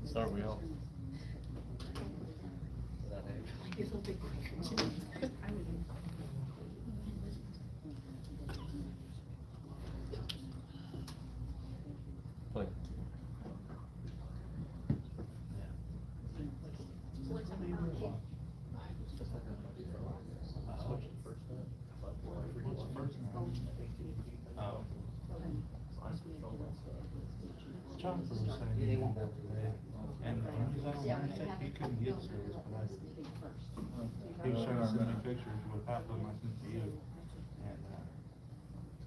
Start we all. Play. Jonathan was saying he won't go today, and he couldn't get to this, but he was trying to send me pictures with half of them I sent to you, and,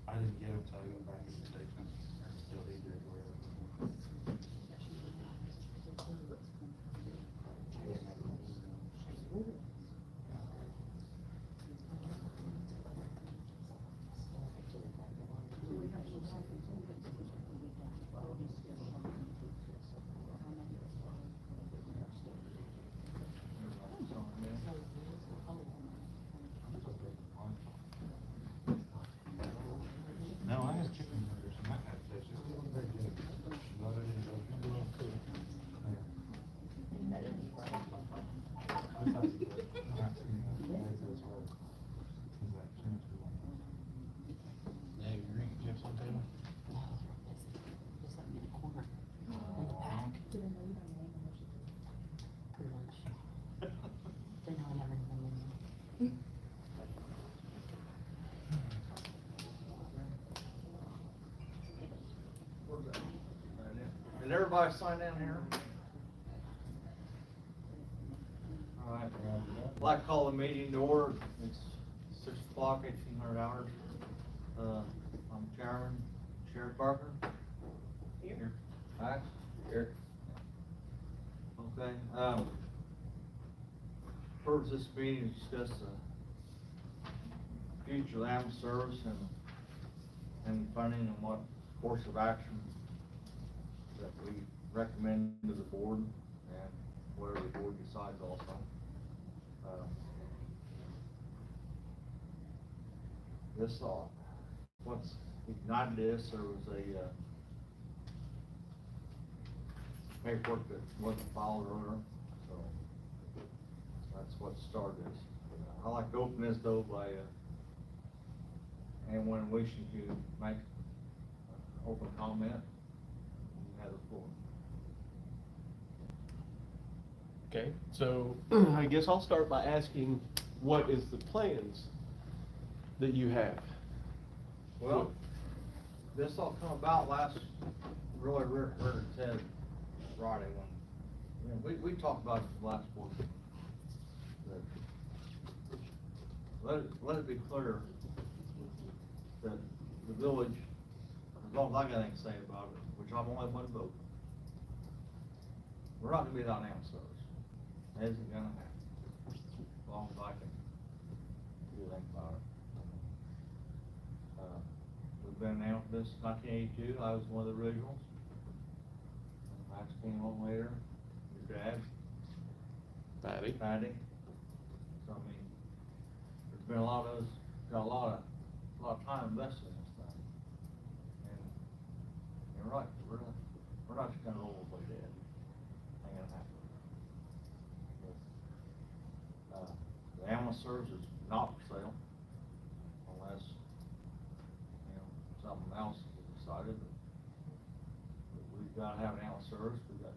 I didn't get them till I went back to the station, still he did, No, I had chicken burgers and that kind of fish. It wasn't very good. But I didn't go. Yeah, you drink chips on table? Did everybody sign down here? All right, I'd like to call the meeting to order. It's 6 o'clock, 1800 hours. I'm Chairman, Sheriff Barker. Here. Max? Here. Okay, purpose of this meeting is to discuss the future of the ambulance service and funding and what course of action that we recommend to the board and whatever the board decides also. This what's ignited this, there was a paperwork that wasn't filed earlier, so that's what started this. I like to open this though by anyone wishing to make open comment. You have the floor. Okay, so I guess I'll start by asking, what is the plans that you have? Well, this all come about last, really rear its head Friday when, we talked about it last board meeting. Let it be clear that the village, as long as I got anything to say about it, which I'm only one vote, we're not gonna be without ambulance service. It isn't gonna happen, as long as I can do anything about it. We've been out this 1982, I was one of the originals. Max came on later, your dad. Patty. So I mean, there's been a lot of us, got a lot of time invested in this thing. And you're right, we're not just gonna roll away dead. Ain't gonna happen. The ambulance service is not for sale unless, something else is decided. But we've gotta have an ambulance service. We've got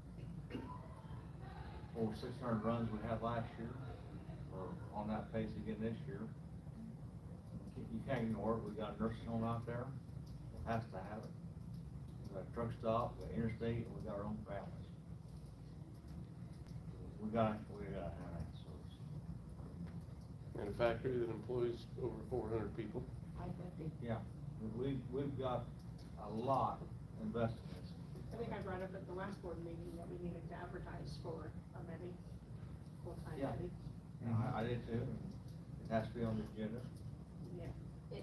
over 600 runs we had last year. We're on that pace again this year. You can't ignore it. We've got a nursing home out there. It has to have it. We've got a truck stop, we've got interstate, and we've got our own families. We gotta have that service. And a factory that employs over 400 people. Yeah, we've got a lot invested in this. I think I brought up at the last board meeting that we needed to advertise for a medic, full-time Yeah. medic. I did too, and it has to be on the agenda. Yeah.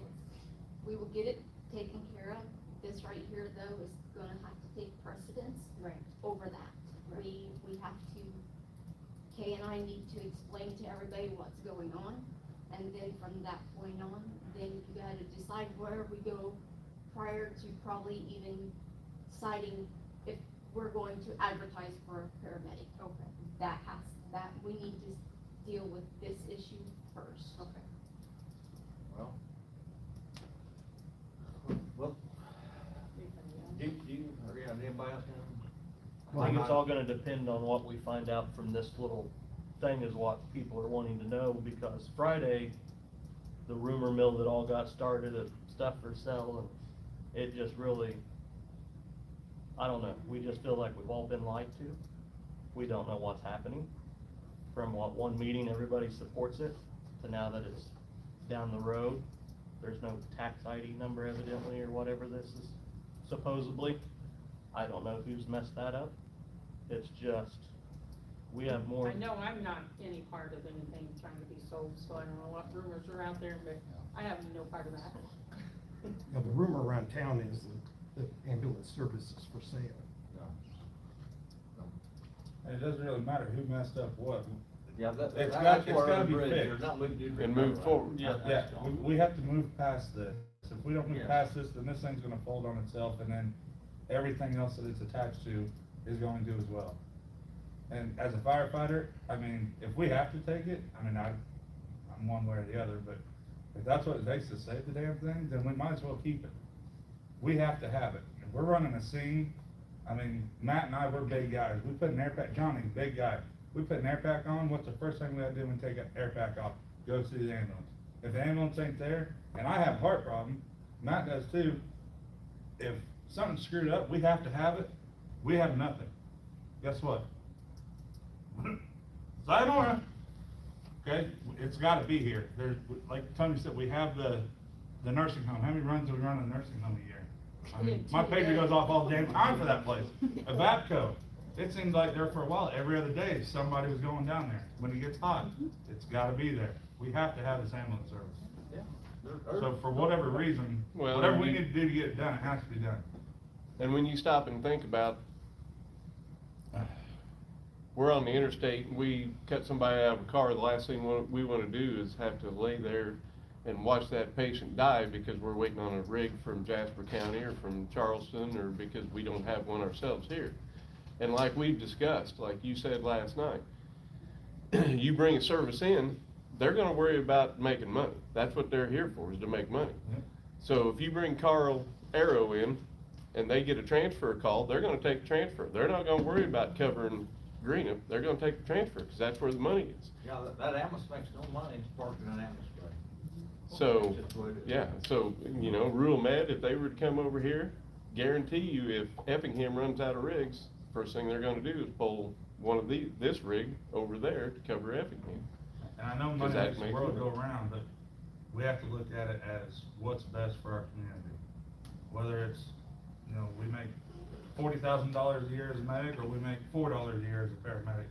We will get it taken care of. This right here though is gonna have to take precedence Right. over that. Right. We have to, Kay and I need to explain to everybody what's going on. And then from that point on, then you gotta decide where we go prior to probably even deciding if we're going to advertise for a paramedic. Okay, That we need to deal with this issue first. okay. Well. Well, or yeah, anybody else have? I think it's all gonna depend on what we find out from this little thing is what people are wanting to know, because Friday, the rumor mill that all got started of stuff for sale, and it just really, I don't know, we just feel like we've all been lied to. We don't know what's happening. From what one meeting, everybody supports it, to now that it's down the road, there's no tax ID number evidently, or whatever this is supposedly. I don't know who's messed that up. It's just, we have more. I know I'm not any part of anything trying to be sold, so I don't know what rumors are out there, but I have no part of that. Now, the rumor around town is that ambulance service is for sale. And it doesn't really matter who messed up what. Yeah, It's that's gotta where be the bridge, fixed. there's nothing we can do to And recover move that. forward, yeah. Yeah, we have to move past this. If we don't move Yes. past this, then this thing's gonna fold on itself, and then everything else that it's attached to is going to as well. And as a firefighter, I mean, if we have to take it, I mean, I'm one way or the other, but if that's what it takes to save the damn thing, then we might as well keep it. We have to have it. If we're running a scene, I mean, Matt and I, we're big guys. We put an air pack, Johnny's a big guy. We put an air pack on, what's the first thing we gotta do when we take an air pack off? Go see the ambulance. If the ambulance ain't there, and I have a heart problem, Matt does too, if something's screwed up, we have to have it, we have nothing. Guess what? Sayonara. Okay, it's gotta be here. There's, like Tony said, we have the nursing home. How many runs do we run in a nursing home a year? I mean, my pager goes off all the damn time for that place. A Vapco, it seems like there for a while, every other day, somebody was going down there. When it gets hot, it's gotta be there. We have to have this ambulance service. Yeah. So for whatever reason, Well, whatever we you- need to do to get it done, it has to be done. And when you stop and think about, we're on the interstate, and we cut somebody out of a car, the last thing we wanna do is have to lay there and watch that patient die because we're waiting on a rig from Jasper County or from Charleston, or because we don't have one ourselves here. And like we've discussed, like you said last night, you bring a service in, they're gonna worry about making money. That's what they're here for, is to make money. Yep. So if you bring Carl Arrow in and they get a transfer call, they're gonna take the transfer. They're not gonna worry about covering Greenup, they're gonna take the transfer, cause that's where the money is. Yeah, that ambulance makes no money, it's parked in an ambulance bay. So, That's just what it is. yeah, so, you know, rural med, if they were to come over here, guarantee you if Effingham runs out of rigs, first thing they're gonna do is pull one of this rig over there to cover Effingham. And I know money Does that makes the make world sense? go around, but we have to look at it as what's best for our community. Whether it's, you know, we make $40,000 a year as a medic, or we make $4 a year as a paramedic.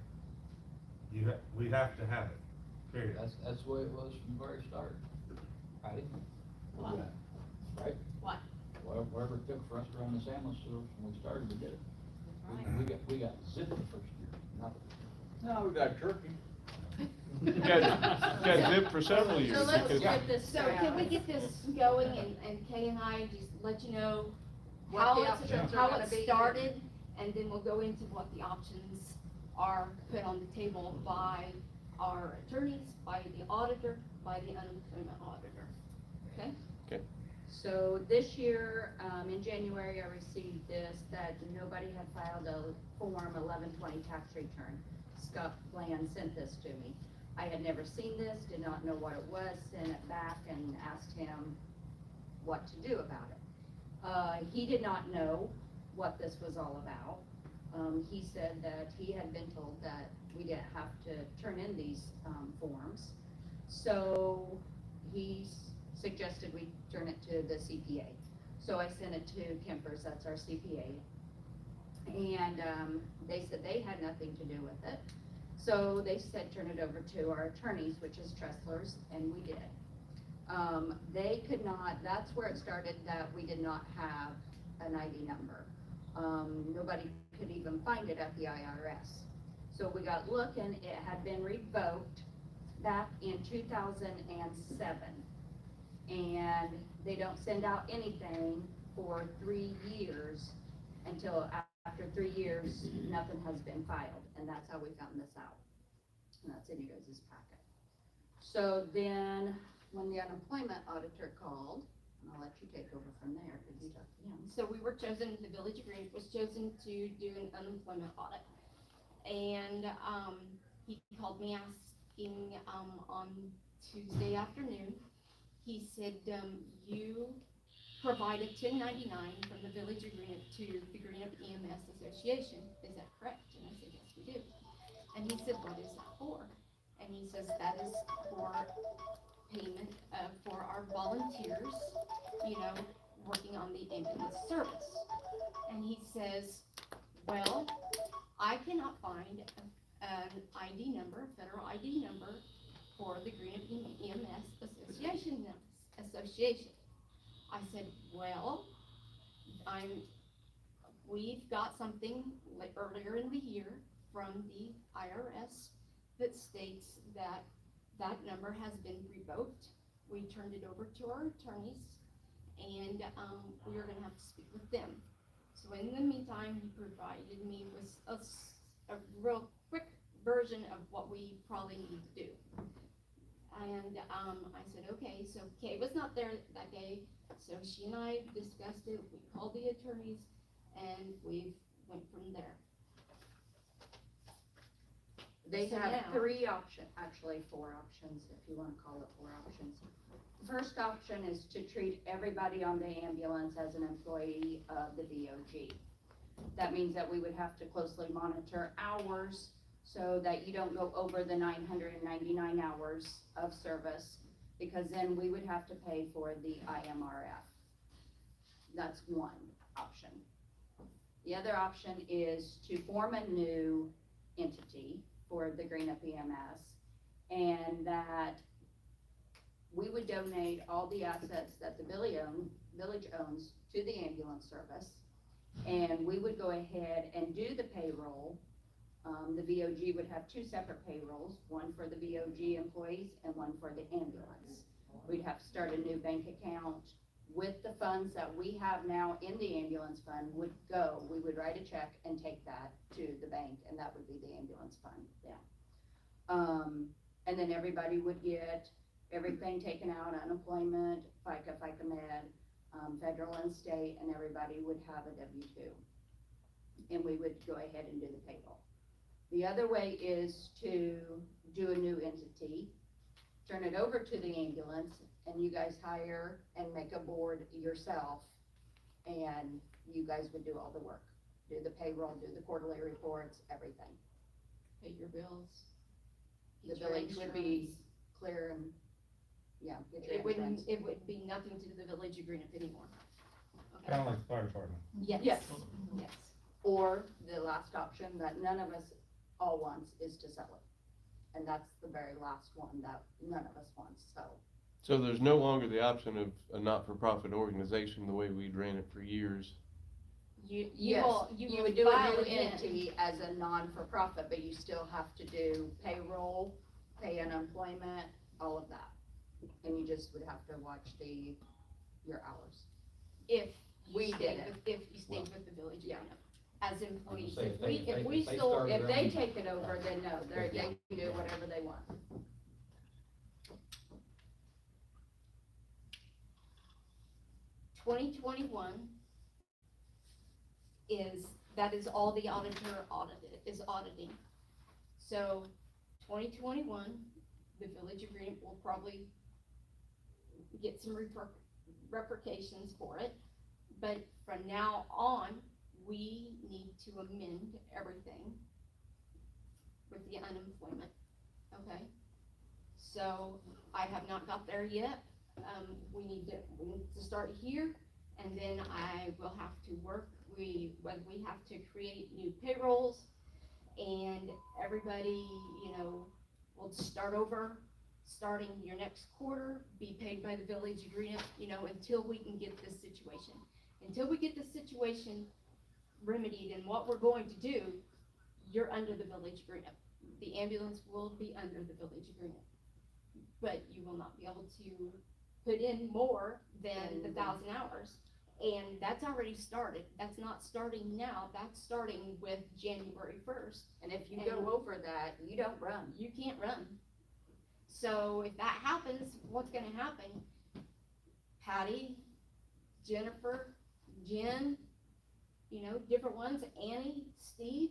We have to have it, period. That's the way it was from the very start. Patty? What? Right? What? Whatever it took for us to run this ambulance service when we started, we did it. We got zipped the first year, nothing. No, we got turkey. Got zipped for several years. So let's because- get this, so can we get this going, and Kay and I just let you know What how the it's, options are how gonna it be. started, and then we'll go into what the options are put on the table by our attorneys, by the auditor, by the unemployment auditor, okay? Okay. So this year, in January, I received this, that nobody had filed a Form 1120 tax return. Scott Bland sent this to me. I had never seen this, did not know what it was, sent it back and asked him what to do about it. He did not know what this was all about. He said that he had been told that we didn't have to turn in these forms. So he suggested we turn it to the CPA. So I sent it to Kemper's, that's our CPA. And they said they had nothing to do with it. So they said turn it over to our attorneys, which is Tressler's, and we did. They could not, that's where it started, that we did not have an ID number. Nobody could even find it at the IRS. So we got looking, it had been revoked back in 2007. And they don't send out anything for 3 years until after 3 years, nothing has been filed, and that's how we found this out. And that's in you guys' packet. So then, when the unemployment auditor called, and I'll let you take over from there, because you talked to him. So we were chosen, the village of Greenup was chosen to do an unemployment audit. And, he called me asking, on Tuesday afternoon, he said, you provide a 1099 from the village of Greenup to the Greenup EMS Association, is that correct? And I said, yes, we do. And he said, what is that for? And he says, that is for payment, for our volunteers, you know, working on the ambulance service. And he says, well, I cannot find an ID number, a federal ID number for the Greenup EMS Association. I said, well, we've got something like earlier in the year from the IRS that states that that number has been revoked. We turned it over to our attorneys, and, we are gonna have to speak with them. So in the meantime, he provided me with a real quick version of what we probably need to do. And, I said, okay, so Kay was not there that day, so she and I discussed it, we called the attorneys, and we went from there. They So have now- 3 options, actually 4 options, if you wanna call it 4 options. First option is to treat everybody on the ambulance as an employee of the VOG. That means that we would have to closely monitor hours so that you don't go over the 999 hours of service, because then we would have to pay for the IMRF. That's one option. The other option is to form a new entity for the Greenup EMS, and that we would donate all the assets that the village owns to the ambulance service, and we would go ahead and do the payroll. The VOG would have 2 separate payrolls, one for the VOG employees and one for the ambulance. We'd have to start a new bank account with the funds that we have now in the ambulance fund we would write a check and take that to the bank, and that would be the ambulance fund, yeah. And then everybody would get everything taken out, unemployment, FICA Med, federal and state, and everybody would have a W-2. And we would go ahead and do the payroll. The other way is to do a new entity, turn it over to the ambulance, and you guys hire and make a board yourself, and you guys would do all the work. Do the payroll, do the quarterly reports, everything. Pay your bills. The get your village would be insurance. clear and, yeah, get your It wouldn't, insurance. it would be nothing to the village of Greenup anymore. Okay? Kinda like the fire department. Yes. Yes. Yes. Or the last option that none of us all wants is to sell it. And that's the very last one that none of us wants, so. So there's no longer the option of a not-for-profit organization the way we'd ran it for years. You Yes, will, you you will would do a file new it in. entity as a non-for-profit, but you still have to do payroll, pay unemployment, all of that. And you just would have to watch your hours. If you We stayed did it. with, if you stayed with the village of Yeah. Greenup as employees. say, If we, if if we they sold, started If they own- take it over, then no, they can do whatever they want. that is all the auditor is auditing. So, 2021, the village of Greenup will probably get some repercussions for it. But from now on, we need to amend everything with the unemployment, okay? So, I have not got there yet. We need to start here, and then I will have to work, whether we have to create new payrolls, and everybody, will start over, starting your next quarter, be paid by the village of Greenup, until we can get this situation. Until we get this situation remedied, and what we're going to do, you're under the village of Greenup. The ambulance will be under the village of Greenup. But you will not be able to put in more than the 1,000 hours. And that's already started. That's not starting now. That's starting with January 1st. And if you go over that, you don't run. You can't run. So if that happens, what's gonna happen? Patty, Jennifer, Jen, you know, different ones, Annie, Steve,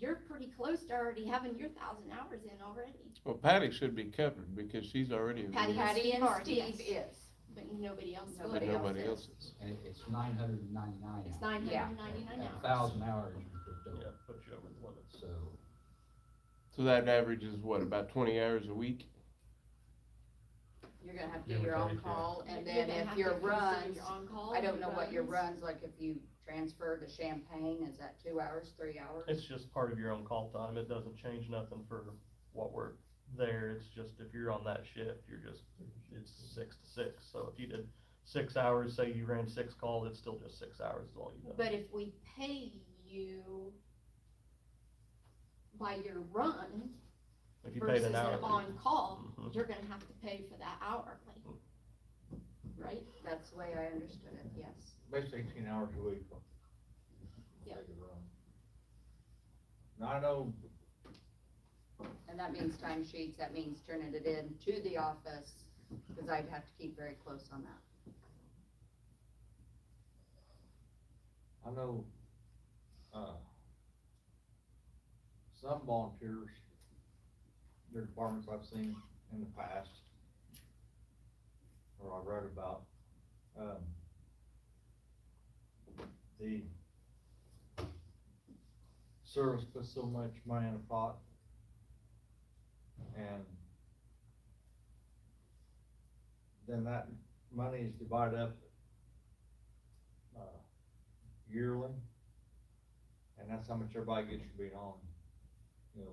you're pretty close to already having your 1,000 hours in already. Well, Patty should be covered because she's already. Patty, Patty and are, Steve yes. is. But nobody else But will. nobody else is. And it's 999 It's hours. 999 At hours. 1,000 hours you put Yeah, over, put you over the limit. so. So that average is what, about 20 hours a week? You're gonna have to Give do or your own take, yeah. call, and You're then gonna if have your to consider runs, your on-call, I don't your know what your runs. runs, like if you transfer to Champaign, is that 2 hours, 3 hours? It's just part of your own call time. It doesn't change nothing for what we're there. It's just if you're on that shift, it's 6 to 6. So if you did 6 hours, say you ran 6 calls, it's still just 6 hours is all you done. But if we pay you by your run If you paid versus an an hourly. on-call, Mhm. you're gonna have to pay for that hourly. Right? That's the way I understood it, yes. Basically 18 hours a week. Yeah. Take a run. Now, I know, And that means time sheets, that means turning it in to the office, because I'd have to keep very close on that. some volunteers, their departments I've seen in the past, or I read about, the service puts so much money in a pot, and then that money is divided up yearly, and that's how much everybody gets for being on,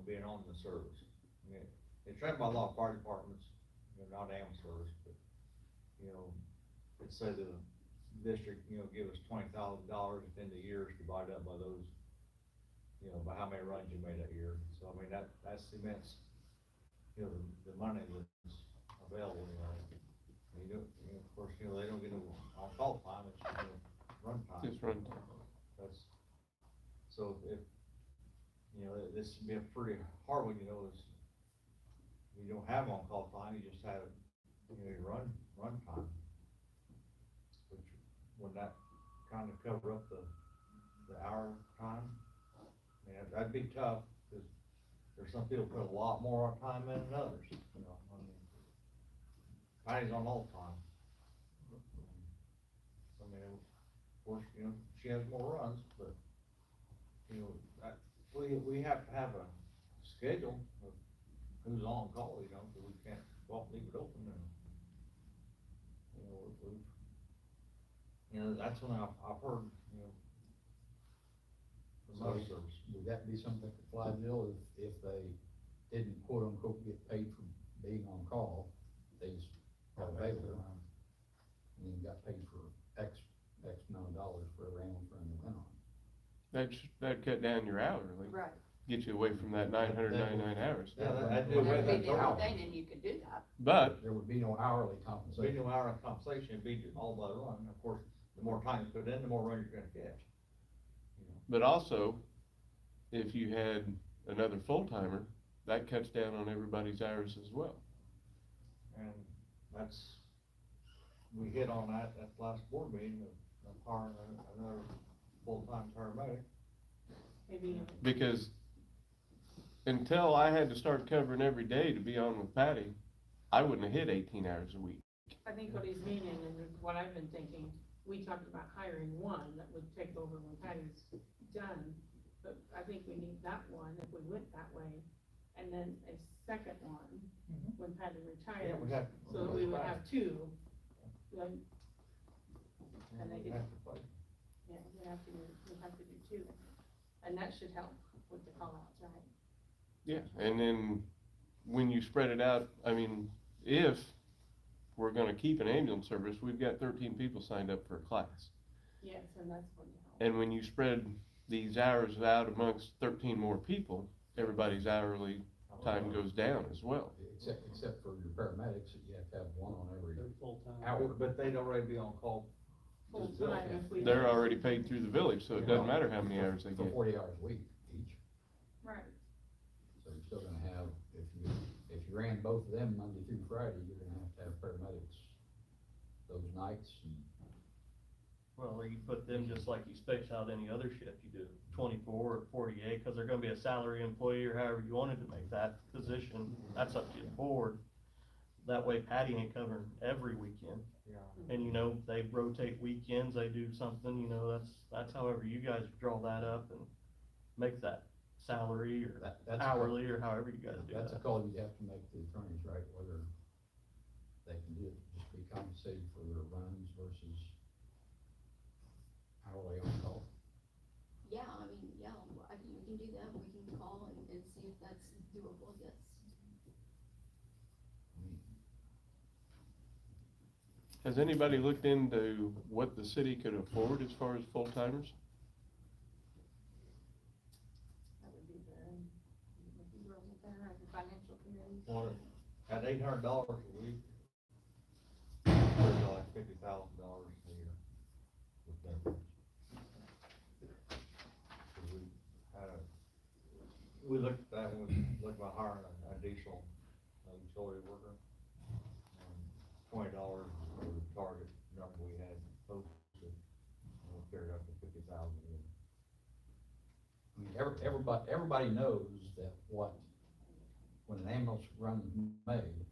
being on the service. I mean, it's run by a lot of fire departments, not ambulance service, but, let's say the district, give us $20,000 at the end of the year, is divided up by those, by how many runs you made that year. So, I mean, that cements, the money that's available, of course, they don't get no on-call time, it's, run time. Just run time. That's, so if, this would be a pretty hard one, is you don't have on-call time, you just have, your run time. Which, would that kind of cover up the hour time? I mean, that'd be tough, because there's some people put a lot more time in than others, I mean, Patty's on all the time. I mean, of course, she has more runs, but, we have to have a schedule of who's on call, because we can't go off and leave it open, and, that's when I've heard, from So most service. would that be something that could fly, Bill, if they didn't quote unquote get paid for being on call, they just got available, and then got paid for X amount of dollars for every ambulance run they went on? That'd cut down your hourly, Right. get you away from that 999 hours. Yeah, that'd That'd do away with be that the only hour. thing, and you could do that. But, There would be no hourly Be compensation. no hour of compensation, it'd be all by the run, of course, the more time you put in, the more run you're gonna catch. but also, if you had another full-timer, that cuts down on everybody's hours as well. And that's, we hit on that at the last board meeting, of hiring another full-time paramedic. Maybe, Because until I had to start covering every day to be on with Patty, I wouldn't have hit 18 hours a week. I think what he's meaning, and what I've been thinking, we talked about hiring one that would take over when Patty's done, but I think we need that one if we went that way, and then a second one when Patty retires, we have. so that we would have two. Like, and they could, Have to play. yeah, we have to do two, and that should help with the call-outs, right? Yeah, and then when you spread it out, I mean, if we're gonna keep an ambulance service, we've got 13 people signed up for a class. Yes, and that's going to help. And when you spread these hours out amongst 13 more people, everybody's hourly time goes down as well. Except for your paramedics, that you have to have one on every They're full-time. hour. But they'd already be on call full-time if we. They're already paid through the village, so it doesn't matter how many hours they For get. 40 hours a week each, Right, so you're still gonna have, if you ran both of them Monday through Friday, you're gonna have to have paramedics those nights and. Well, or you put them just like you space out any other shift, you do 24 or 48, cause they're gonna be a salary employee or however you wanted to make that position, that's up to the board. That way Patty ain't covering every weekend, Yeah. and you know, they rotate weekends, they do something, you know, that's however you guys draw that up and make that salary or That's hourly or however you guys do That's a that. call you'd have to make to the attorneys, right, whether they can do it, just be compensated for their runs versus hourly on call. Yeah, I mean, yeah, we can do that, we can call and see if that's doable, yes. Has anybody looked into what the city could afford as far as full-timers? that would be the girls up there at the financial committee. Well, at $800 a week, we're like $50,000 a year with benefits. So we looked at that when we looked about hiring a diesel utility worker. $20 was the target number we had posted, and we figured up to 50,000 a year. I mean, everybody knows that when an ambulance run is made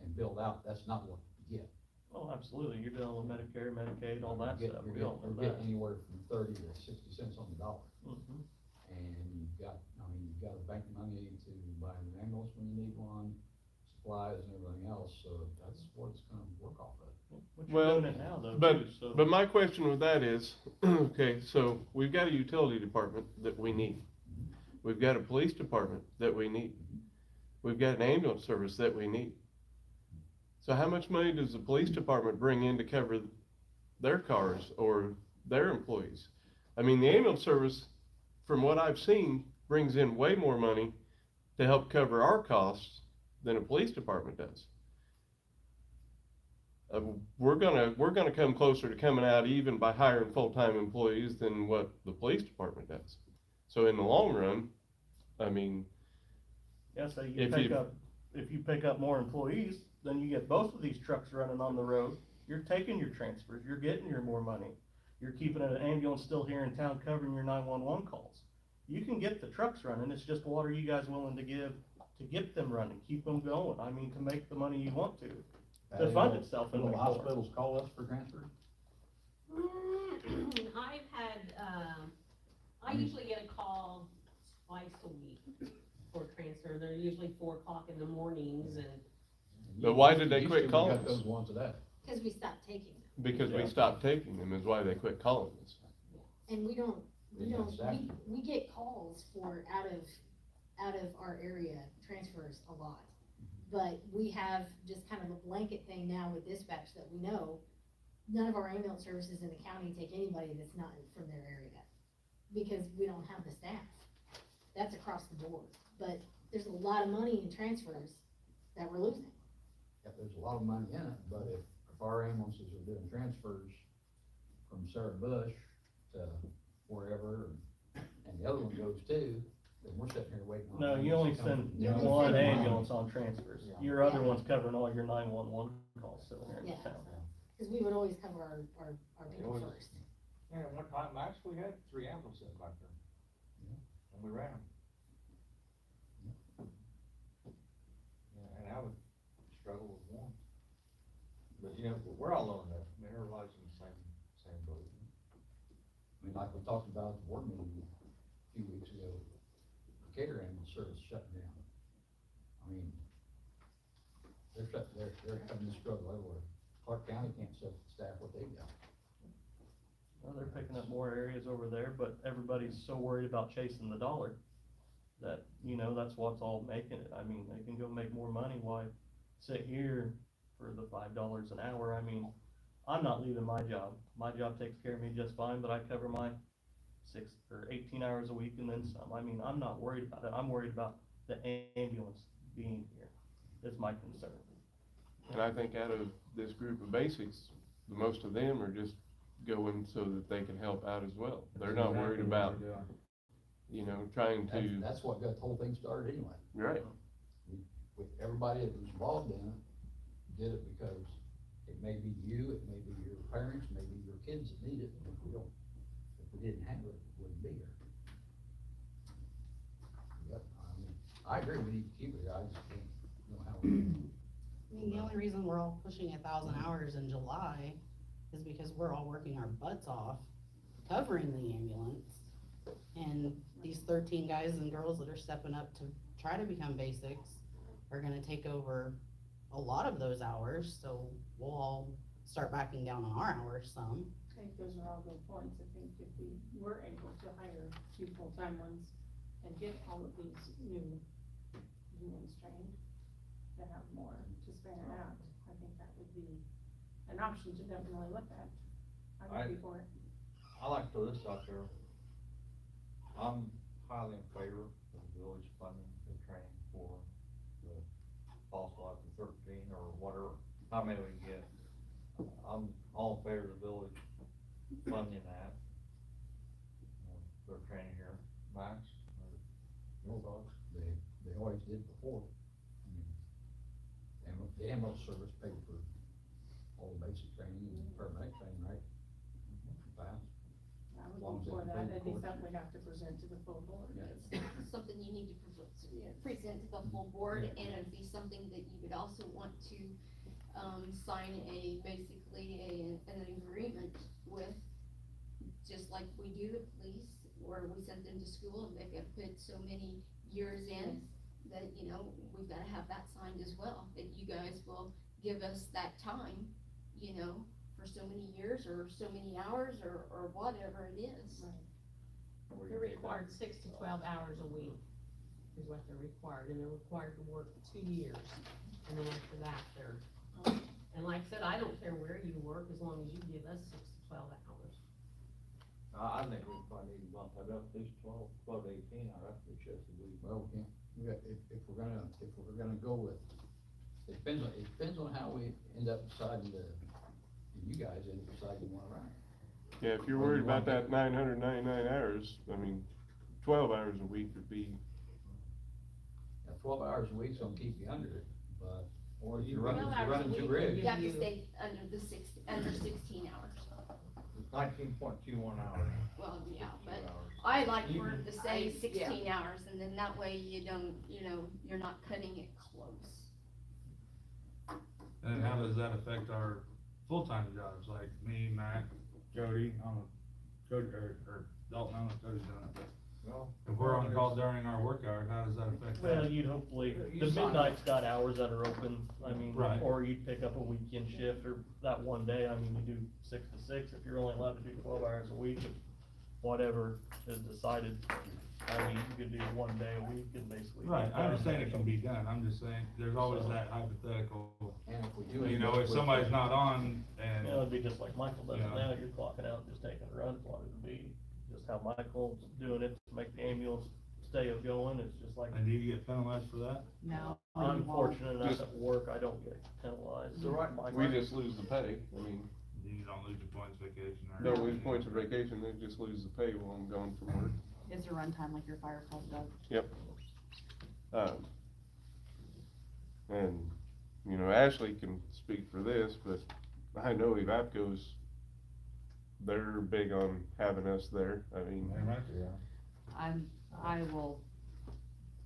and billed out, that's not what you get. Oh, absolutely, you're dealing with Medicare, Medicaid, all that You're stuff, getting- we all know You're that. getting anywhere from 30 to 60 cents on the dollar. Mhm. And you've got to bank money to buy an ambulance when you need one, supplies and everything else, so that's what it's gonna work off of. But Well, you're doing it now though, But, too, so. but my question with that is, okay, so we've got a utility department that we need. We've got a police department that we need. We've got an ambulance service that we need. So how much money does the police department bring in to cover their cars or their employees? I mean, the ambulance service, from what I've seen, brings in way more money to help cover our costs than a police department does. We're gonna come closer to coming out even by hiring full-time employees than what the police department does. So in the long run, I mean, Yeah, so if you- if you pick up more employees, then you get both of these trucks running on the road, you're taking your transfers, you're getting your more money. You're keeping an ambulance still here in town covering your 911 calls. You can get the trucks running, it's just what are you guys willing to give to get them running, keep them going, I mean, to make the money you want to fund itself and Will make more. hospitals call us for transfers? I've had, I usually get a call twice a week for transfer, they're usually 4 o'clock in the mornings and. But why did they Used quit to, we calling got us? those ones today. Cause we stopped taking them, because we Yeah. stopped taking them is why they quit calling us. and we don't, Didn't have staff. we get calls for out of our area transfers a lot. But we have just kind of a blanket thing now with dispatch that we know, none of our ambulance services in the county take anybody that's not from their area. Because we don't have the staff, that's across the board, but there's a lot of money in transfers that we're losing. Yeah, there's a lot of money in it, but if our ambulances are doing transfers from Sarah Bush to wherever, and the other one goes too, then we're sitting here waiting on. No, you only send You only one send one. ambulance on transfers, Yeah. your other one's covering all your 911 calls still here in Yeah. town. Cause we would always cover our people always- first. Yeah, one time, actually, we had 3 ambulances back there. And we ran them. Yeah, and I would struggle with one. But, you know, we're all on that, I mean, everybody's in the same boat. I mean, like we talked about at the board meeting a few weeks ago, the Decatur ambulance service shut down. I mean, they're having to struggle everywhere. Clark County can't staff what they've got. Well, they're picking up more areas over there, but everybody's so worried about chasing the dollar that, you know, that's what's all making it. I mean, they can go make more money, why sit here for the $5 an hour? I mean, I'm not leaving my job. My job takes care of me just fine, but I cover my 6 or 18 hours a week and then some. I mean, I'm not worried about it. I'm worried about the ambulance being here. That's my concern. And I think out of this group of basics, the most of them are just going so that they can help out as well. They're not worried about, you know, trying to, That's what got the whole thing started anyway. right, With everybody that was involved in it, did it because it may be you, it may be your parents, maybe your kids that need it, and if we didn't have it, it wouldn't be here. Yep, I mean, I agree, we need to keep it, I just don't know how we. I mean, the only reason we're all pushing 1,000 hours in July is because we're all working our butts off, covering the ambulance. And these 13 guys and girls that are stepping up to try to become basics are gonna take over a lot of those hours, so we'll all start backing down on our hours some. I think those are all good points. I think if we were able to hire 2 full-time ones and get all of these new ones trained, to have more to span it out, I think that would be an option to definitely look at. I would be for it. I like to throw this out there. I'm highly in favor of the village funding the training for the possible after 13 or whatever, how many we can get. I'm all in favor of the village funding that. Their training here, Max, or your thoughts? They always did before. And the ambulance service paid for all the basic training and paramedic training, right? Fast. I As would long be as for they that. can pay It'd be for it. something we'd have to present to the full board. Yeah. It's something you need to present to the full board, and it'd be something that you would also want to, sign an agreement with, just like we do the police, where we send them to school and they've got to put so many years in, that, you know, we've gotta have that signed as well, that you guys will give us that time, you know, for so many years or so many hours or whatever it is. Right. They're required 6 to 12 hours a week is what they're required, and they're required to work 2 years. And then after that, and like I said, I don't care where you work, as long as you give us 6 to 12 hours. I think we probably need to bump that up, at least 12 to 18, I reckon we should, Well, if we're gonna go with, it depends on how we end up deciding to, you guys end up deciding you wanna run. yeah, if you're worried about that 999 hours, I mean, 12 hours a week would be, Now, 12 hours a week's gonna keep you under it, but, or if you're 12 running, hours a week would rigs. You have to You- stay under 16 hours. 19.21 hours. Well, yeah, but 2 hours. I like for it to say Yeah. 16 hours, and then that way you don't, you know, you're not cutting it close. And how does that affect our full-time jobs, like me, Mac, Jody, Jody, or Dalton, I don't know if Jody's doing it, but Well, if we're on call during our work hours, how does that affect Well, that? you'd hopefully, You the sign midnight's got hours that are open, I mean, Right. or you'd pick up a weekend shift or that one day, I mean, you do 6 to 6, if you're only allowed to do 12 hours a week, whatever is decided. I mean, you could do one day a week and basically. Right, I understand it can be done, I'm just saying, there's always that hypothetical, And if we do. you end know, up if with- somebody's not on You and, know, it'd be just like Michael does it Yeah. now, you're clocking out, just taking a run, is what it'd be. Just how Michael's doing it to make the ambulance stay going, it's just like, and do you get penalized for that? No. I'm fortunate enough Just- at work, I don't get penalized. So right, Michael- we just lose the pay. I mean, You don't lose your points vacation or? don't lose points of vacation, they just lose the pay while I'm gone from work. It's a runtime like your fire call does. Yep. And, you know, Ashley can speak for this, but I know Evapco's, they're big on having us there. I mean, They're right there. I will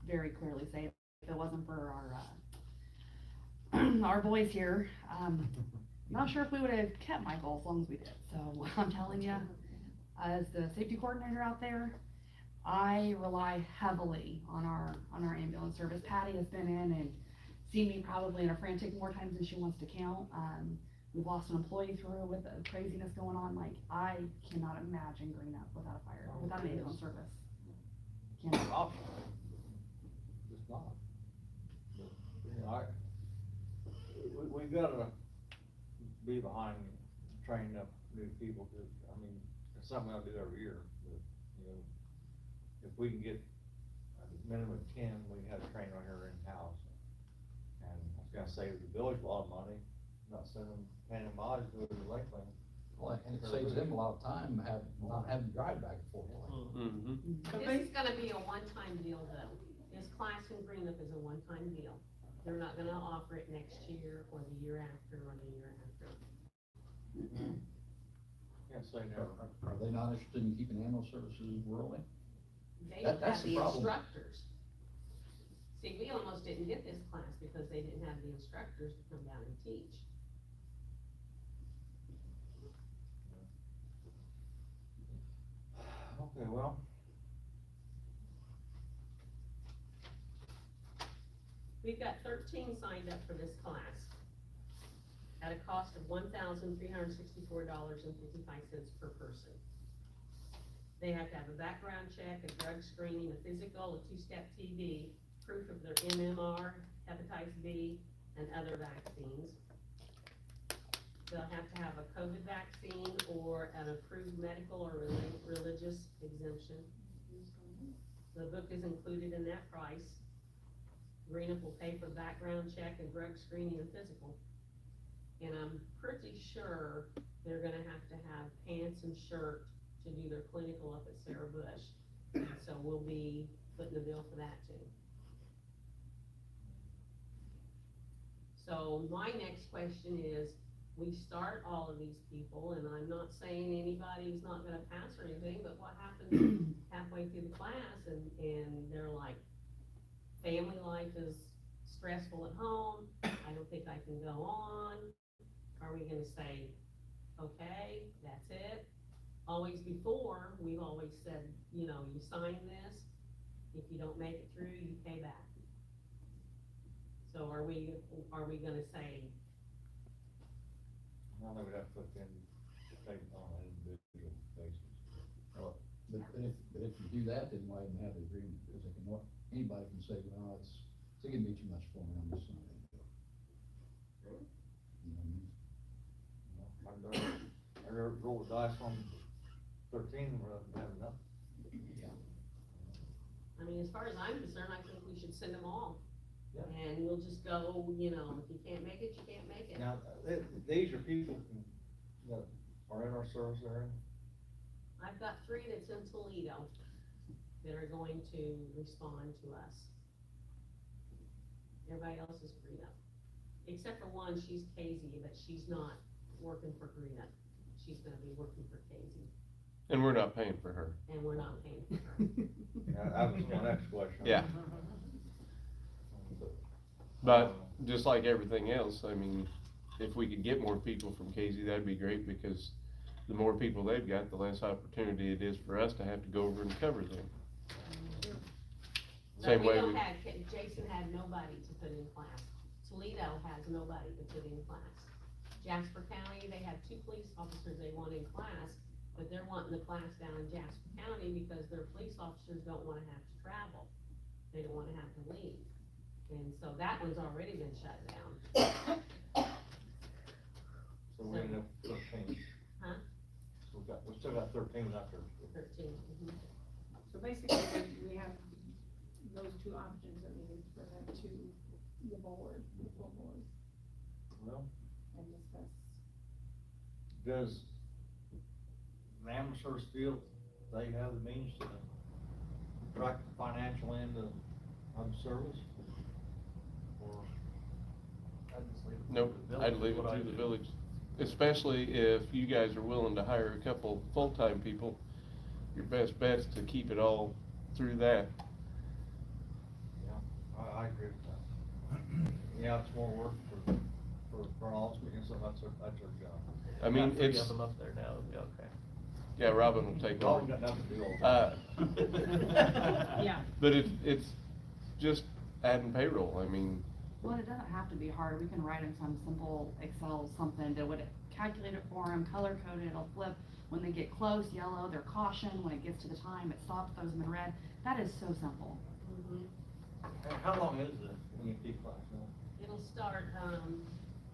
very clearly say, if it wasn't for our, our boys here, not sure if we would have kept Michael as long as we did. So I'm telling you, as the safety coordinator out there, I rely heavily on our ambulance service. Patty has been in and seen me probably in a frantic more times than she wants to count. We've lost an employee through with the craziness going on. Like, I cannot imagine Greenup without a fire, without an ambulance service. Cannot. It's not. But, you know, we gotta be behind training up new people, cause, I mean, it's something I'll do every year, but, you know, if we can get a minimum of 10, we can have a trainer here in-house. And it's gonna save the village a lot of money, not sending, paying them mileage to go to Lakeland Well, and it saves them a lot of time, not having to drive back and forth. Mm-hmm. This is gonna be a one-time deal though. This class in Greenup is a one-time deal. They're not gonna offer it next year or the year after or the year after. Can't say never. Are they not interested in keeping animal services rural? They That's have the the problem. instructors. See, we almost didn't get this class because they didn't have the instructors to come down and teach. Okay, well. We've got 13 signed up for this class at a cost of $1,364.55 per person. They have to have a background check, a drug screening, a physical, a two-step TB, proof of their MMR, hepatitis B, and other vaccines. They'll have to have a COVID vaccine or an approved medical or religious exemption. The book is included in that price. Greenup will pay for background check and drug screening and physical. And I'm pretty sure they're gonna have to have pants and shirt to do their clinical up at Sarah Bush. So we'll be putting the bill for that too. So my next question is, we start all of these people, and I'm not saying anybody's not gonna pass or anything, but what happens halfway through the class and they're like, family life is stressful at home, I don't think I can go on. Are we gonna say, okay, that's it? Always before, we've always said, you know, you sign this, if you don't make it through, you pay back. So are we gonna say, I think we'd have to put in, take on an individual basis. But if you do that, then why even have the agreement? Because they can, anybody can say, well, it's gonna be too much for me, I'm just not gonna do it. You know what I mean? I'd roll the dice on 13 rather than have enough. Yeah. I mean, as far as I'm concerned, I think we should send them all. Yeah. And we'll just go, you know, if you can't make it, you can't make it. Now, these are people that are in our service area. I've got 3 that's in Toledo that are going to respond to us. Everybody else is Greenup. Except for one, she's Casey, but she's not working for Greenup. She's gonna be working for Casey, And we're not paying for her. and we're not paying for her. Yeah, that was my next question. Yeah. But just like everything else, I mean, if we could get more people from Casey, that'd be great, because the more people they've got, the less opportunity it is for us to have to go over and cover them. Same But way we don't we- have, Jason had nobody to put in class. Toledo has nobody to put in class. Jasper County, they have 2 police officers they want in class, but they're wanting the class down in Jasper County because their police officers don't wanna have to travel. They don't wanna have to leave. And so that one's already been shut down. So we ended up 13. Huh? So we still got 13 without their. 13. So basically, we have those 2 options that we need to present to the board, the full board, Well, and discuss. does the animal service feel they have the means to track the financial end of the service? Or, I'd just leave it to Nope, the village, I'd leave it what I to the do. village, especially if you guys are willing to hire a couple full-time people. Your best bet's to keep it all through that. yeah, I agree with that. Yeah, it's more work for all, and so that's our job. I mean, Got 3 it's, of them up there now, it'll be okay. yeah, Robin will take Y'all over. got nothing to do all day. Yeah. But it's just adding payroll, I mean, Well, it doesn't have to be hard, we can write in some simple Excel, something that would calculate it for them, color code it, it'll flip. When they get close, yellow, they're cautioned, when it gets to the time, it stops, throws them in red. That is so simple. How long is the EMP class now? It'll start,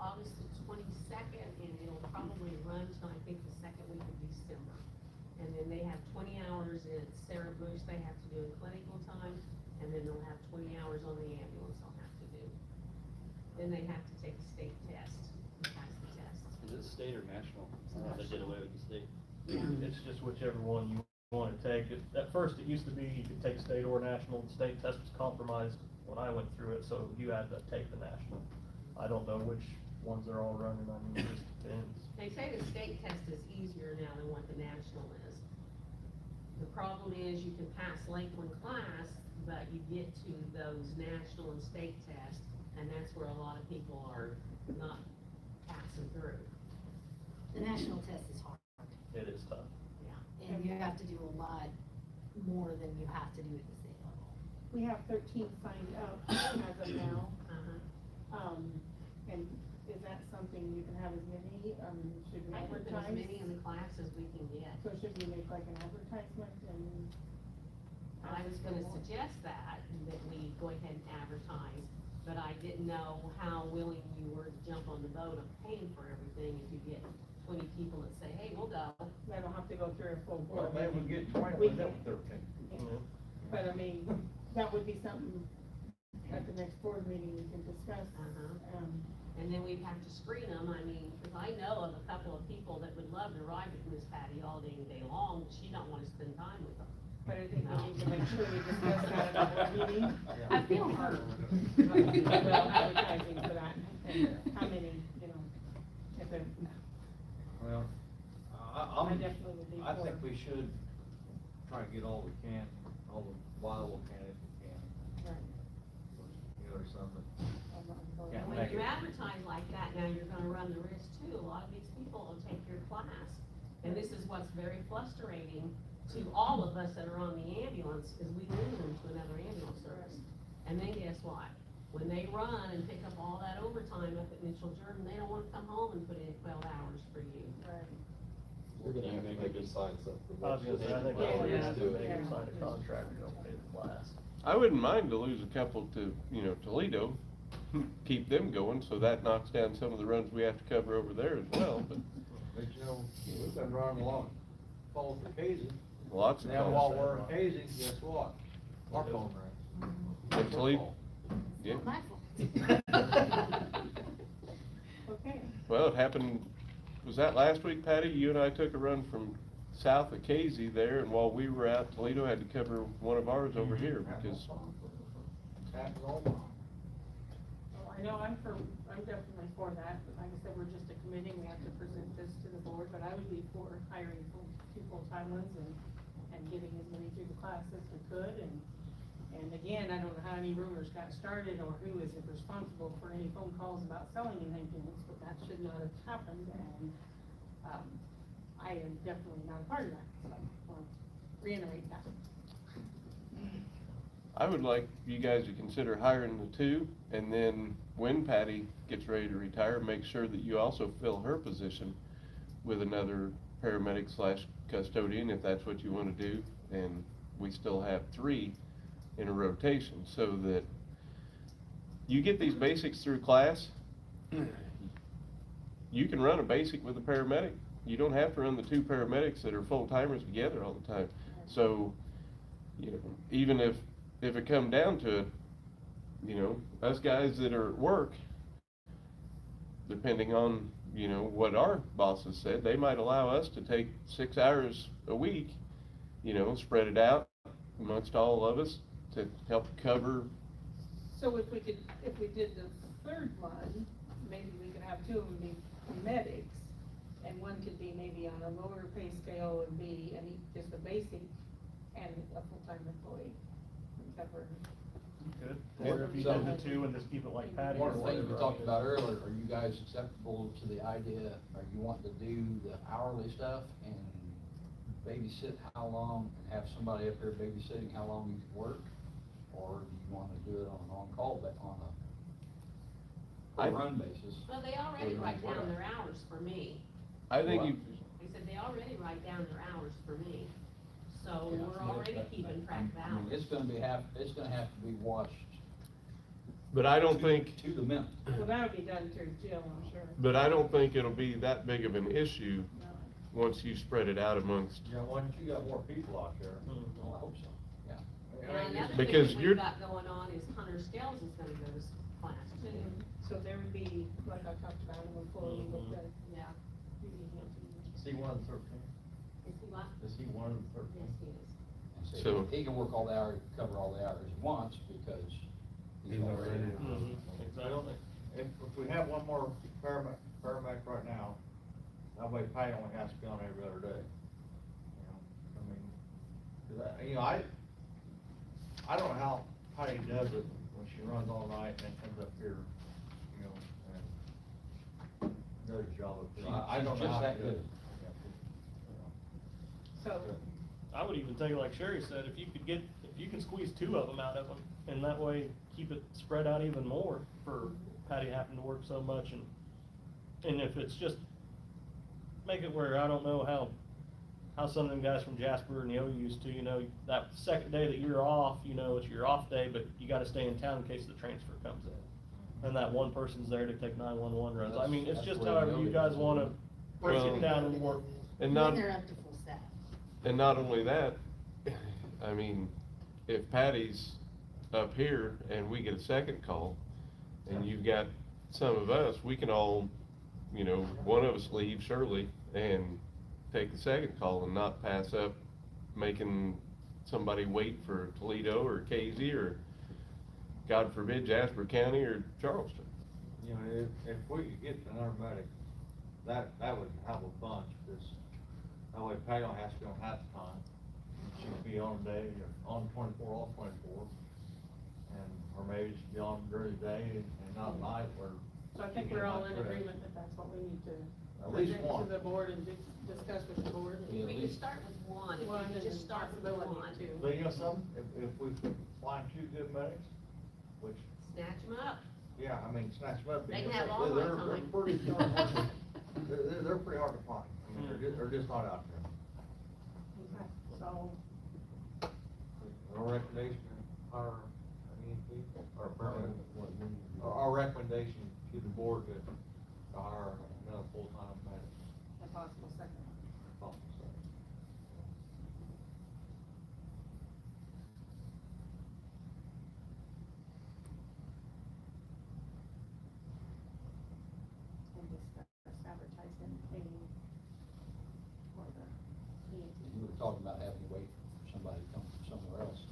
August the 22nd, and it'll probably run till I think the 2nd week of December. And then they have 20 hours at Sarah Bush, they have to do in clinical time, and then they'll have 20 hours on the ambulance they'll have to do. Then they have to take a state test, and pass the test. Is it state or national? They did away with it's just whichever one you wanna take. At first, it used to be you could take state or national, the state test was compromised when I went through it, so you had to take the national. I don't know which ones they're all running, I mean, it just depends. They say the state test is easier now than what the national is. The problem is you can pass Lakeland class, but you get to those national and state tests, and that's where a lot of people are not passing through. The national test is hard, It is tough. and you have to do a lot more than you have to do at the state level. We have 13 signed up as of now, and is that something you can have as many, should we I can put as advertise? many in the class as we can get. So should we make like an advertisement and? I was gonna suggest that we go ahead and advertise, but I didn't know how willing you were to jump on the boat of paying for everything if you get 20 people that say, hey, we'll go. I don't have to go through a full Well, board. maybe we get 20, We we can- get 13. But I mean, that would be something at the next board meeting we can discuss. And then we'd have to screen them, I mean, because I know of a couple of people that would love to ride with Miss Patty all day long, but she don't want to spend time with them. But I think we need to make sure we discuss that at the board meeting. I feel hurt. Well, advertising for that, and how many, you know, if it, Well, I definitely would be I for. think we should try to get all we can, all the viable candidates we can. Right. You know, there's some that And can't when make you it. advertise like that, now you're gonna run the risk too, a lot of these people will take your class. And this is what's very frustrating to all of us that are on the ambulance, is we lose them to another ambulance service. And then guess what? When they run and pick up all that overtime up at Mitchell Jordan, they don't wanna come home and put in 12 hours for you. Right. We're gonna have to make a sign something. I was gonna say, I think Yeah, we're gonna yeah, have to make yeah. them sign a contract, or don't pay the class. I wouldn't mind to lose a couple to, Toledo, keep them going, so that knocks down some of the runs we have to cover over there as well, but But you know, we've been driving along, calls for Casey. lots of Now, while calls. we're in Casey, guess what? Our phone rings. In Toledo, yeah. My fault. Okay. Well, it happened, was that last week, Patty? You and I took a run from south of Casey there, and while we were out, Toledo had to cover one of ours over here, because Happens all the time. Well, I know I'm definitely for that, but like I said, we're just a committee, we have to present this to the board, but I would be for hiring two full-time ones and getting as many through the class as we could, and again, I don't know how any rumors got started or who is responsible for any phone calls about selling an ambulance, but that should not have happened, and, I am definitely not a part of that, so I'll reiterate that. I would like you guys to consider hiring the two, and then when Patty gets ready to retire, make sure that you also fill her position with another paramedic slash custodian, if that's what you wanna do, and we still have 3 in a rotation, so that you get these basics through class. You can run a basic with a paramedic. You don't have to run the 2 paramedics that are full-timers together all the time. So, even if it come down to it, us guys that are at work, depending on, what our bosses said, they might allow us to take 6 hours a week, spread it out amongst all of us to help cover. So if we did the third one, maybe we could have 2 of them be medics, and one could be maybe on a lower pay scale and be, just a basic, and a full-time employee. Cover. Good. Or if you did the 2 and just keep it like Patty. One or of the things we whatever, talked I about guess. earlier, are you guys acceptable to the idea, are you wanting to do the hourly stuff and babysit how long, and have somebody up there babysitting how long you can work? Or do you wanna do it on an on-call, but on a run basis? Well, they already write down their hours for me. I think you, They said they already write down their hours for me. So Yeah, we're already keeping track of I mean, hours. it's gonna have to be watched but I don't think, to the minute. Well, that'll be done through Jill, I'm sure. but I don't think it'll be that big of an issue No. once you spread it out amongst. Yeah, once you got more people out there. Well, I hope so, yeah. And another Because thing that you're- we've got going on is Hunter Scales is gonna go to class too. So there would be, like I talked about, an employee with the Yeah. duty enhancement. See 113. Is he What? Is he one of the Yes, 13? he is. And so So- he can work all the hours, cover all the hours he wants because he's He's already. already- Mm-hmm. Exactly. If we have one more paramedic right now, that way Patty only has to be on every other day. You know, I mean, 'cause I don't know how Patty does it when she runs all night and then comes up here, you know, and does a job up here. I don't She's know how just to that do it. good. So, I would even take it like Sherry said, if you can squeeze two of them out of them, and that way keep it spread out even more for Patty having to work so much, and if it's just, make it where, I don't know how some of them guys from Jasper and the O used to, you know, that second day that you're off, you know, it's your off day, but you gotta stay in town in case the transfer comes in. And that one person's there to take 911 runs, I mean, it's That's just where however the you O guys is. wanna break Well, it down and work. And When not, they're up to full staff. and not only that, I mean, if Patty's up here and we get a second call, and you've got some of us, we can all, you know, one of us leave Shirley and take the second call and not pass up making somebody wait for Toledo or Casey or, God forbid, Jasper County or Charleston. You know, if we could get another medic, that would help a bunch, because that way Patty don't have to be on half the time. She could be on a day, or on 24, off 24, and, or maybe she'd be on during the day and not night, where. so I think we're all in agreement that that's what we need to At least present one. to the board and discuss with the board. Yeah. We can start with one, if One we and could just then start with possibility one. two. But you know something, if we find two good medics, which, Snatch them up. yeah, I mean, snatch them up. They can because have all my they're time. pretty darn hard. They're pretty hard to find, I mean, they're just not out there. Okay, so, Our recommendation, our EMP, or our recommendation to the board to hire another full-time medic. a possible second. And discuss advertising, paying for the EMT. And you were talking about having to wait for somebody to come from somewhere else.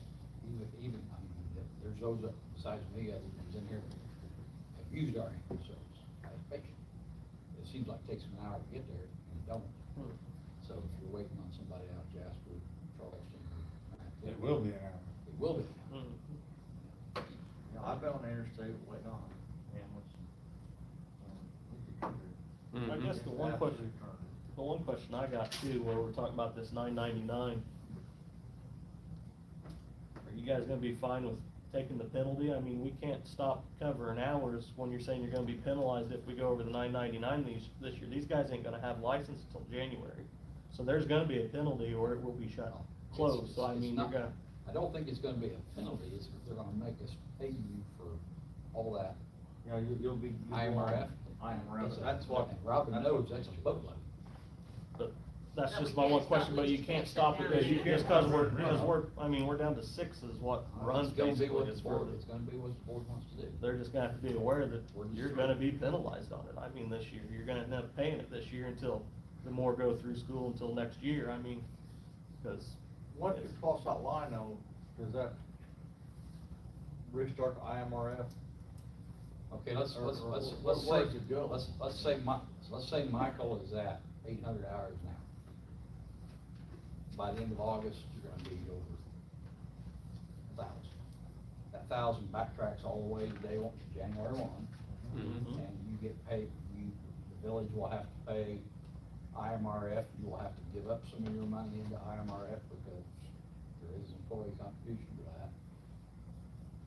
Even, I mean, there's those that, besides me, other ones in here, have used our ambulance service as patient. It seems like it takes them an hour to get there, and it don't. So if you're waiting on somebody out Jasper, Charleston, It will be an hour. it will be. You know, I've been on the interstate waiting on ambulance. I guess the one question I got too, where we're talking about this $9.99, are you guys gonna be fine with taking the penalty? I mean, we can't stop covering hours when you're saying you're gonna be penalized if we go over the $9.99 this year. These guys ain't gonna have license until January, so there's gonna be a penalty or it will be shut, closed, so I It's mean, you're not- gonna. I don't think it's gonna be a penalty, it's, they're gonna make us pay you for all that You know, you'll be. IMRF. IMRF, that's what. And Robin knows that's a boatload. But that's But just we my one can't question, stop but it. you You can't can't stop shut it, because down. just because we're down to 6 is what runs It's gonna be basically what is the for board, the. it's gonna be what the board wants to do. They're just gonna have to be aware that you're gonna be penalized on it, I mean, this year, you're gonna end up paying it this year until the more go through school until next year, I mean, cause. What could cross that line though, does that restart the IMRF? Okay, let's Or say, where's it go? let's say Michael is at 800 hours now. By the end of August, you're gonna be over 1,000. That 1,000 backtracks all the way to day one, January 1. Mhm. And you get paid, the village will have to pay IMRF, you will have to give up some of your money into IMRF because there is employee contribution to that,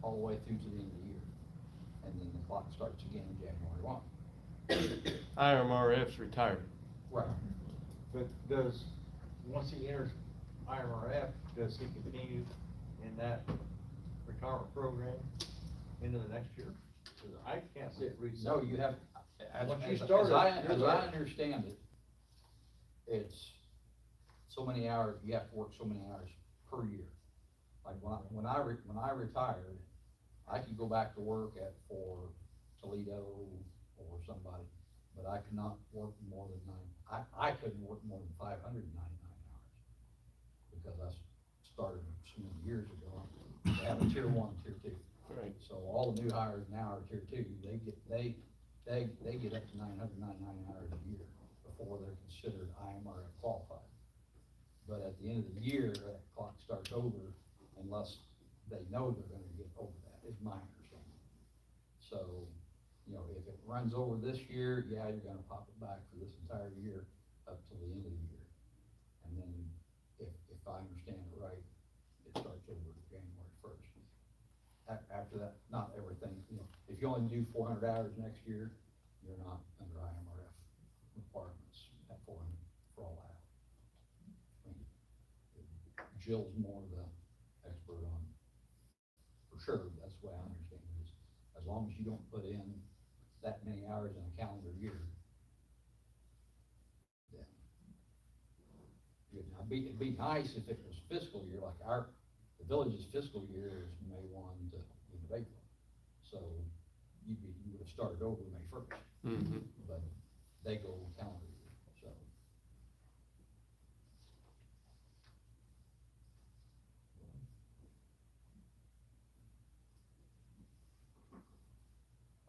all the way through to the end of the year. And then the clock starts again January 1. IMRF's retired. Right. But does, once he enters IMRF, does he continue in that retirement program into the next year? 'Cause I can't see it reset. No, you have, Once you as started, I you're there. understand it, it's so many hours, you have to work so many hours per year. Like when I retired, I could go back to work for Toledo or somebody, but I could not work more than I couldn't work more than 599 hours. because I started so many years ago. They have a tier 1, tier 2. Right. So all the new hires now are tier 2. They get up to 999 hours a year before they're considered IMRF qualified. But at the end of the year, that clock starts over unless they know they're gonna get over that, is my understanding. So, you know, if it runs over this year, yeah, you're gonna pop it back for this entire year up till the end of the year. And then, if I understand it right, it starts over January 1st. After that, not everything, you know, if you only do 400 hours next year, you're not under IMRF requirements at 400 for all that. I mean, Jill's more the expert on, for sure, that's the way I understand it, is as long as you don't put in that many hours in a calendar year, then, it'd be nice if it was fiscal year, like the village's fiscal year is May 1 to end of April. So you would have started over May 1st. Mm-hmm. But they go calendar year, so.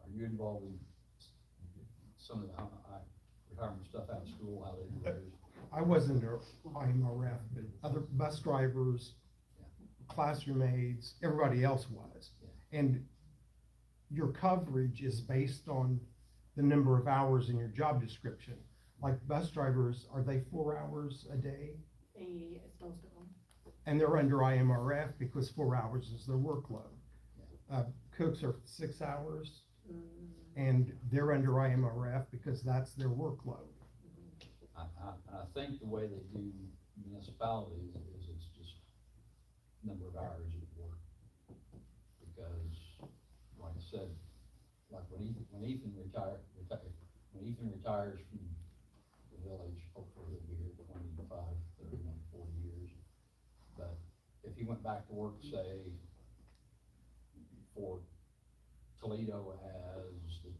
Are you involved in some of the retirement stuff out of school, how they do theirs? I wasn't IMRF, but other bus drivers, classroom aides, everybody else was. And your coverage is based on the number of hours in your job description. Like bus drivers, are they 4 hours a day? It's most of them. And they're under IMRF because 4 hours is their workload. Cooks are 6 hours, and they're under IMRF because that's their workload. I think the way they do municipalities is it's just number of hours you work. Because, like I said, like when Ethan retires from the village, hopefully he'll be here 25, 30, maybe 40 years. But if he went back to work, say, for Toledo as the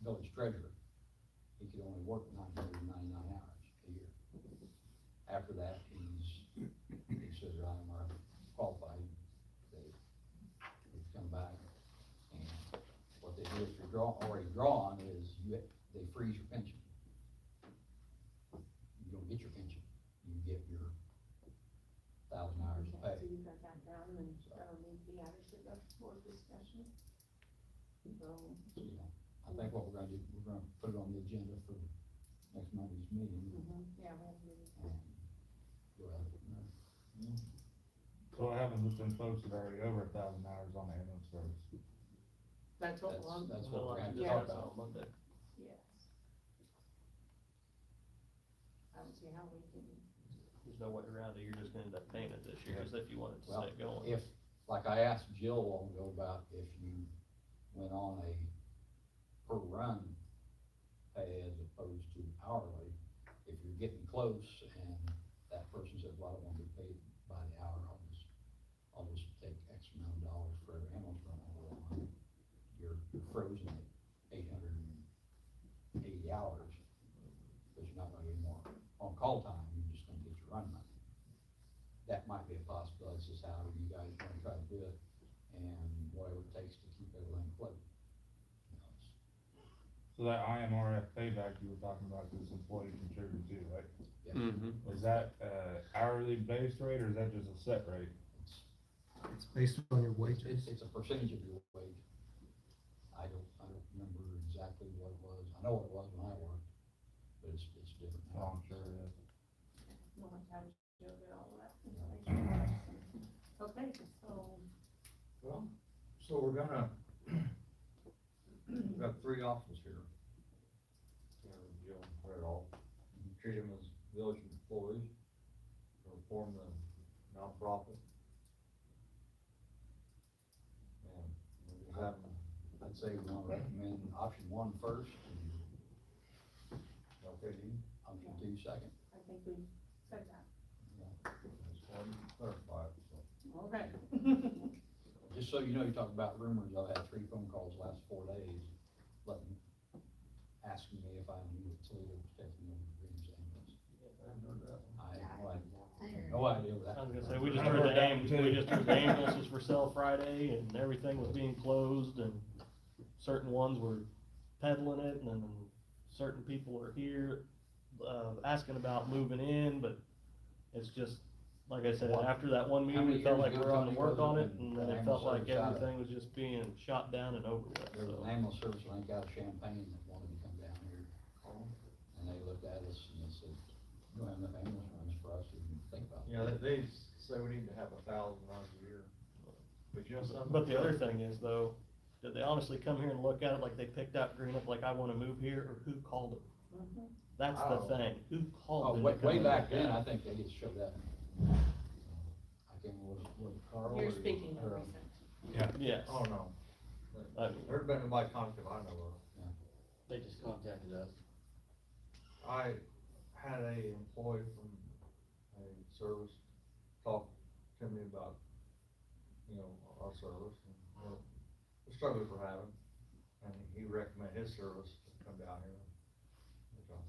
village treasurer, he could only work 999 hours a year. After that, he's considered IMR qualified. They come back, and what they do if you're already drawn is they freeze your pension. You don't get your pension. You get your 1,000 hours of pay. So you got that down, and that'll need to be added to the board discussion. So, You know, I think what we're gonna do, we're gonna put it on the agenda for next Monday's meeting. yeah, we have to do this. And go ahead from there. So what happens with them folks that are already over 1,000 hours on the ambulance service? That's what we're. That's what we're gonna have to Yeah. talk about. Monday. Yes. I don't see how we can. There's no way around it, you're just gonna end up paying it this year, as if you wanted to Well, stay going. if, like I asked Jill a while ago about if you went on a per run pay as opposed to hourly, if you're getting close and that person says, well, I don't wanna be paid by the hour, I'll just take X amount of dollars for every ambulance run I go on, you're frozen at 880 hours, because you're not gonna get more on call time, you're just gonna get your run money. That might be a possibility, it's just how you guys wanna try to do it, and whatever it takes to keep everything afloat. You know, So that IMRF payback you were talking about, this employee contributed to, right? yes, Mm-hmm. Is that hourly based rate, or is that just a set rate? It's based on your wages. it's a percentage of your wage. I don't remember exactly what it was, I know what it was when I worked, but it's different Oh, now. I'm sure it is. We'll have to have Joe get all of that information. Okay, so, Well, so we're gonna, we've got 3 options here. You'll put it all, treat them as village employees, or form the nonprofit. And we just have them, I'd say we wanna recommend option 1 first, and okay, you, option 2 second. I think we said that. just want to clarify it, so. Okay. Just so you know, you talk about rumors, I've had 3 phone calls the last 4 days, asking me if I knew that Toledo was taking over the Greenup ambulance. I haven't heard that one. I had no idea. I No idea what that. I was gonna say, we just heard the ambulances for sale Friday, and everything was being closed, and certain ones were peddling it, and then certain people are here, asking about moving in, but it's just, like I said, after that one meeting, we felt like we were on the work on it, and then it felt like everything was just being shot down and over with, There was so. an ambulance service, I think, out of Champaign that wanted to come down here. And they looked at us and they said, you don't have enough ambulance runs for us to even think about. You know, they say we need to have 1,000 runs a year. But you know something? But the other thing is though, did they honestly come here and look at it like they picked out Greenup, like I wanna move here, or who called it? That's the Oh. thing, who Oh, called them? way, to come way and back look at then, it? I think they just showed up. I can't remember, was it Carl? You're or- speaking of or- recent. Yeah. Yes. Oh, no. I mean- There's been nobody contacted I know of. They just contacted us. I had a employee from a service talk to me about, you know, our service and the struggles we're having. And he recommended his service to come down here. Which I'll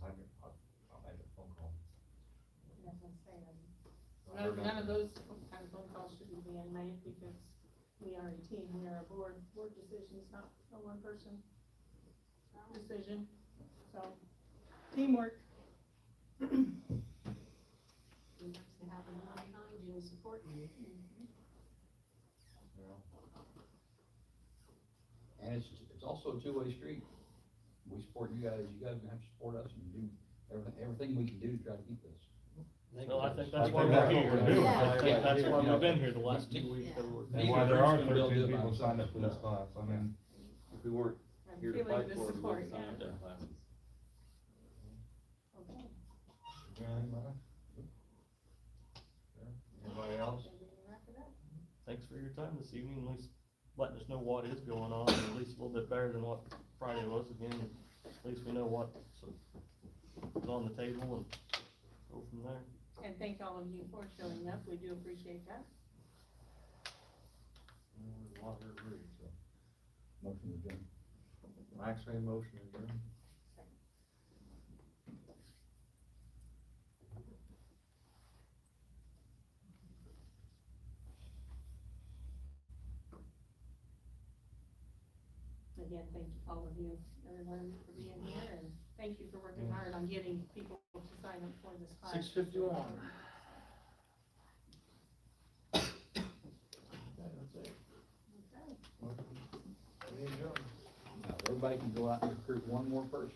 make a phone call. That's what I'm saying. None of those kind of phone calls should be being made because we are a team, we are a board decision, it's not a one person decision, so, teamwork. We have to have them behind you and support you. And it's also a two-way street. We support you guys have to support us and do everything we can do to try to keep this. No, I think I that's why think we're that's what here. we're doing. I think that's why Yeah. we've been here the last 2 weeks. that we're- And why there are Neither group's gonna 13 be able to do it people by signed up themselves. for this class, I mean, If we weren't I'm here to feeling fight the for it, we support, wouldn't sign yeah. up for classes. Okay. Anybody else? Wrap it up. Thanks for your time this evening, at least letting us know what is going on, and at least a little bit better than what Friday was again. At least we know what's on the table and go from there. And thank all of you for showing up, we do appreciate that. There's a lot here to read, so. Motion to adjourn. Max made a motion to adjourn. Again, thank all of you, everyone for being here, and thank you for working hard on getting people to sign up for this class. 6:51. Okay. We adjourn. Now, everybody can go out and recruit one more person.